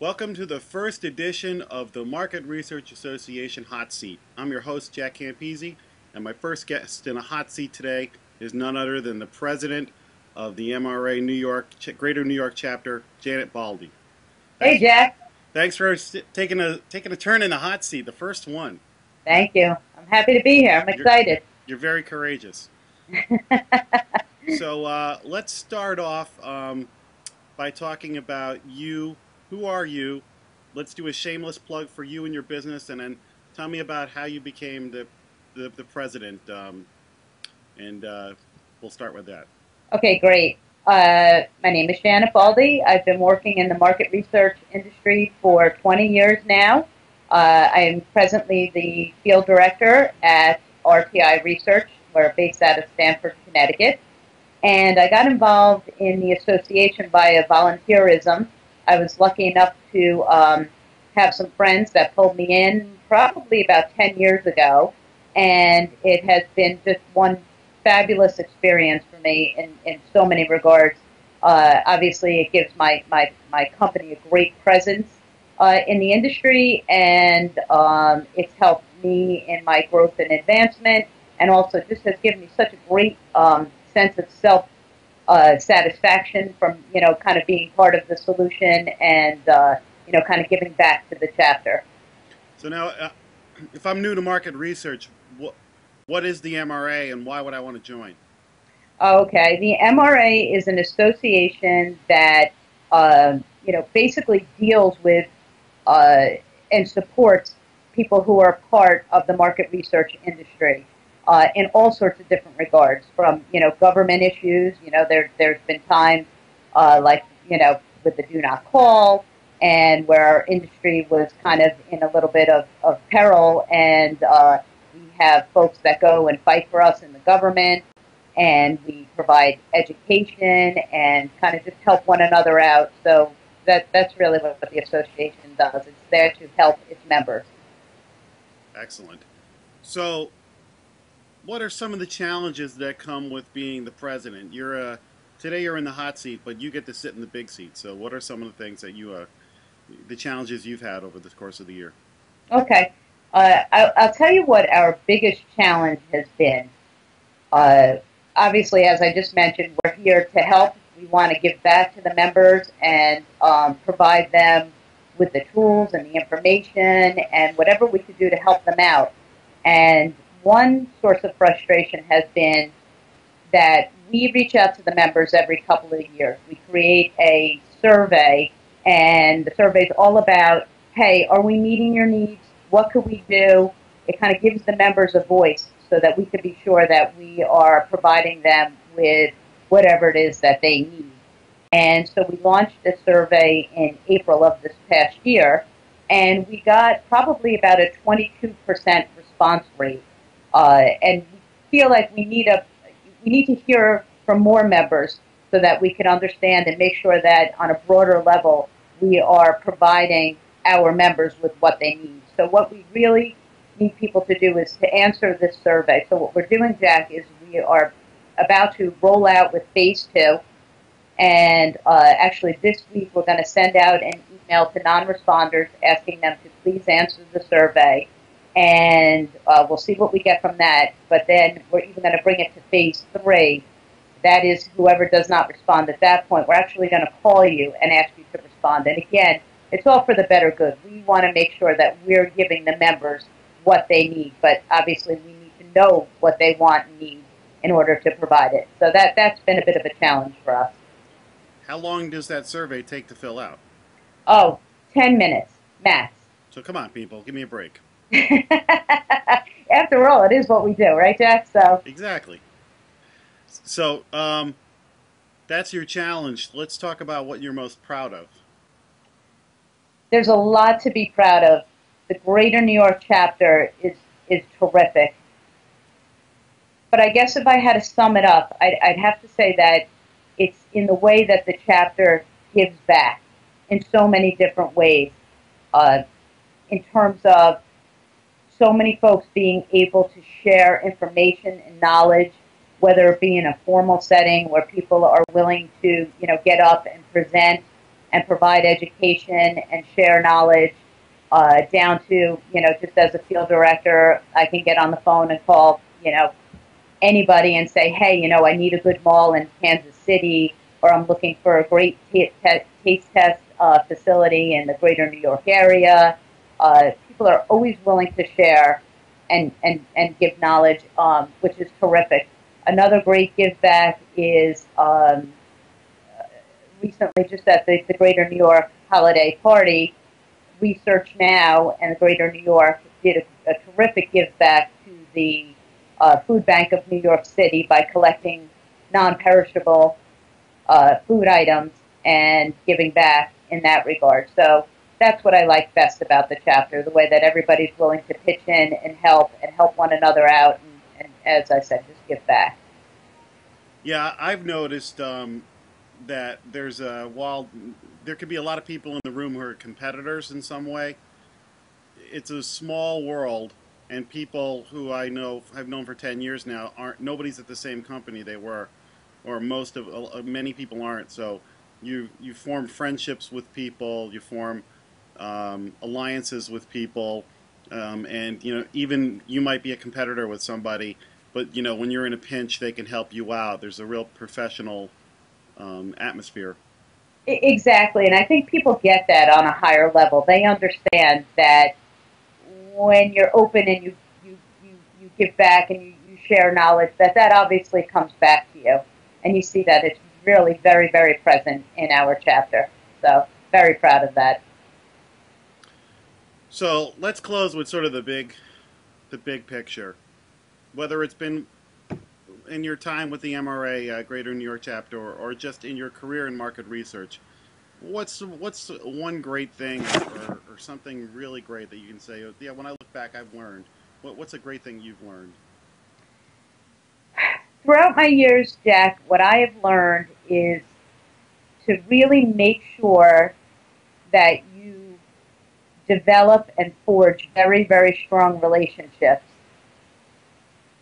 Welcome to the first edition of the Market Research Association Hot Seat. I'm your host, Jack Campisi, and my first guest in a hot seat today is none other than the president of the MRA New York, Greater New York chapter, Janet Baldi. Hey, Thanks, Jack. thanks for taking a turn in the hot seat, the first one. Thank you. I'm happy to be here. I'm You're, excited. you're very courageous. So let's start off by talking about you. Who are you? Let's do a shameless plug for you and your business, and then tell me about how you became the president. And we'll start with that. Okay, great. My name is Janet Baldi. I've been working in the market research industry for 20 years now. I am presently the field director at RTI Research. We're based out of Stamford, Connecticut. And I got involved in the association via volunteerism. I was lucky enough to have some friends that pulled me in probably about 10 years ago. And it has been just one fabulous experience for me in so many regards. Obviously, it gives my company a great presence in the industry, and it's helped me in my growth and advancement, and also just has given me such a great sense of self satisfaction from kind of being part of the solution and kind of giving back to the chapter. So now, if I'm new to market research, what is the MRA and why would I want to join? Okay, the MRA is an association that basically deals with and supports people who are part of the market research industry in all sorts of different regards. From government issues, there's been times like with the do not call, and where our industry was kind of in a little bit of peril, and we have folks that go and fight for us in the government, and we provide education and kind of just help one another out. So that's really what the association does. It's there to help its members. Excellent. So, what are some of the challenges that come with being the president? Today you're in the hot seat, but you get to sit in the big seat. So, what are some of the things that the challenges you've had over the course of the year? Okay. I'll tell you what our biggest challenge has been. Uh, Obviously, as I just mentioned, we're here to help. We want to give back to the members and provide them with the tools and the information and whatever we could do to help them out. And one source of frustration has been that we reach out to the members every couple of years. We create a survey, and the survey is all about, hey, are we meeting your needs? What could we do? It kind of gives the members a voice so that we can be sure that we are providing them with whatever it is that they need. And so we launched this survey in April of this past year, and we got probably about a 22% response rate. And we feel like we need to hear from more members so that we can understand and make sure that on a broader level we are providing our members with what they need. So what we really need people to do is to answer this survey. So what we're doing, Jack, is we are about to roll out with phase two. And actually this week we're going to send out an email to non-responders asking them to please answer the survey. And we'll see what we get from that. But then we're even going to bring it to phase three. That is, whoever does not respond at that point, we're actually going to call you and ask you to respond. And again, it's all for the better good. We want to make sure that we're giving the members what they need. But obviously we need to know what they want and need in order to provide it. So that's been a bit of a challenge for us. How long does that survey take to fill out? Oh, 10 minutes, max. So come on, people, give me a break. After all, it is what we do, right, Jack? So Exactly. So that's your challenge. Let's talk about what you're most proud of. there's a lot to be proud of. The Greater New York chapter is terrific. But I guess if I had to sum it up, I'd have to say that it's in the way that the chapter gives back in so many different ways, in terms of so many folks being able to share information and knowledge, whether it be in a formal setting where people are willing to, get up and present and provide education and share knowledge, down to, just as a field director, I can get on the phone and call, anybody and say, hey, I need a good mall in Kansas City, or I'm looking for a great taste test facility in the greater New York area. People are always willing to share and give knowledge, which is terrific. Another great give back is recently, just at the Greater New York holiday party, Research Now and the Greater New York did a terrific give back to the Food Bank of New York City by collecting non-perishable food items and giving back in that regard. So that's what I like best about the chapter, the way that everybody's willing to pitch in and help one another out, and as I said, just give back. Yeah, I've noticed that while there could be a lot of people in the room who are competitors in some way, it's a small world, and people who I've known for 10 years now aren't nobody's at the same company they were, or many people aren't. So you form friendships with people, you form alliances with people, and even you might be a competitor with somebody, but when you're in a pinch, they can help you out. There's a real professional atmosphere. Exactly, and I think people get that on a higher level. They understand that when you're open and you give back and you share knowledge, that obviously comes back to you. And you see that it's really very, very present in our chapter. So very proud of that. So let's close with sort of the big picture. Whether it's been in your time with the MRA Greater New York chapter, or just in your career in market research, what's one great thing, or something really great that you can say, yeah, when I look back, I've learned. What's a great thing you've learned? Throughout my years, Jack, what I have learned is to really make sure that you develop and forge very, very strong relationships,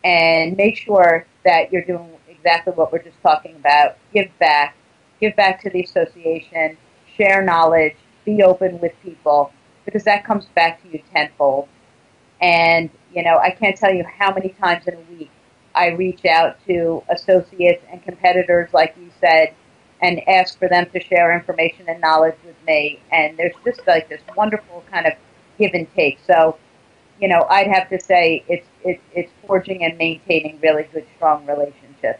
and make sure that you're doing exactly what we're just talking about. Give back to the association, share knowledge, be open with people, because that comes back to you tenfold. And, I can't tell you how many times in a week I reach out to associates and competitors, like you said, and ask for them to share information and knowledge with me. And there's just like this wonderful kind of give and take. So, I'd have to say it's forging and maintaining really good, strong relationships.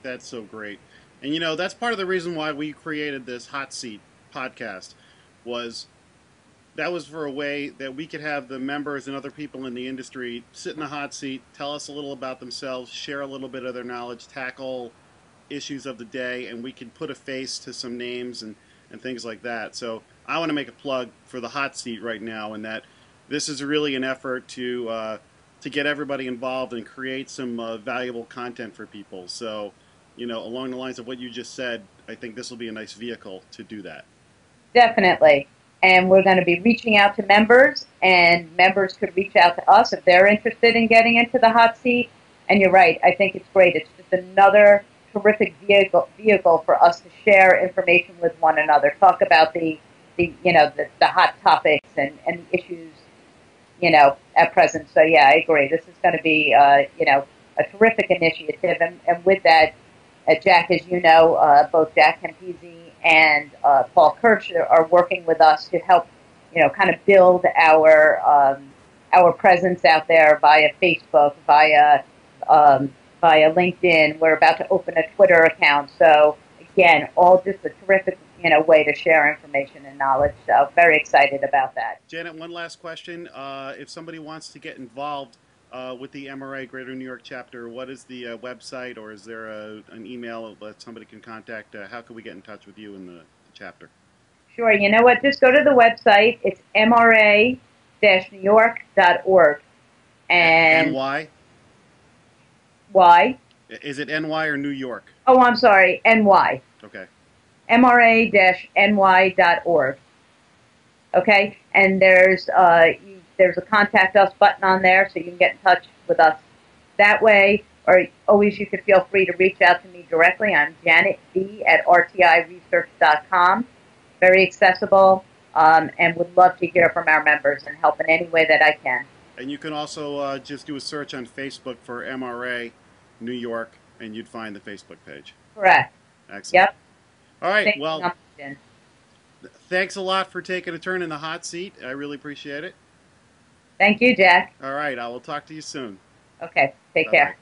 That's so great. And that's part of the reason why we created this hot seat podcast, was that was for a way that we could have the members and other people in the industry sit in the hot seat, tell us a little about themselves, share a little bit of their knowledge, tackle issues of the day, and we can put a face to some names and things like that. So I want to make a plug for the hot seat right now, and that this is really an effort to get everybody involved and create some valuable content for people. So, along the lines of what you just said, I think this will be a nice vehicle to do that. Definitely. And we're going to be reaching out to members, and members could reach out to us if they're interested in getting into the hot seat. And you're right, I think it's great. It's just another terrific vehicle for us to share information with one another, talk about the hot topics and the issues, at present. So yeah, I agree. This is going to be, a terrific initiative. And with that, Jack, as you know, both Jack Campisi and Paul Kirsch are working with us to help, kind of build our presence out there via Facebook, via LinkedIn. We're about to open a Twitter account. So again, all just a terrific, way to share information and knowledge. So very excited about that. Janet, one last question. If somebody wants to get involved with the MRA Greater New York chapter, what is the website, or is there an email that somebody can contact? How can we get in touch with you in the chapter? Sure. You know what? Just go to the website. It's mra-newyork.org. And NY? Why? Is it NY or New York? Oh, I'm sorry. NY. Okay. mra-ny.org. Okay? And there's a contact us button on there, so you can get in touch with us that way. or always you could feel free to reach out to me directly. I'm Janet B at rtiresearch.com. Very accessible, and would love to hear from our members and help in any way that I can. And you can also just do a search on Facebook for MRA New York, and you'd find the Facebook page. Correct. Excellent. Yep. All right. Same thing Well, on LinkedIn. thanks a lot for taking a turn in the hot seat. I really appreciate it. Thank you, Jack. All right. I will talk to you soon. Okay. Take Bye bye. care.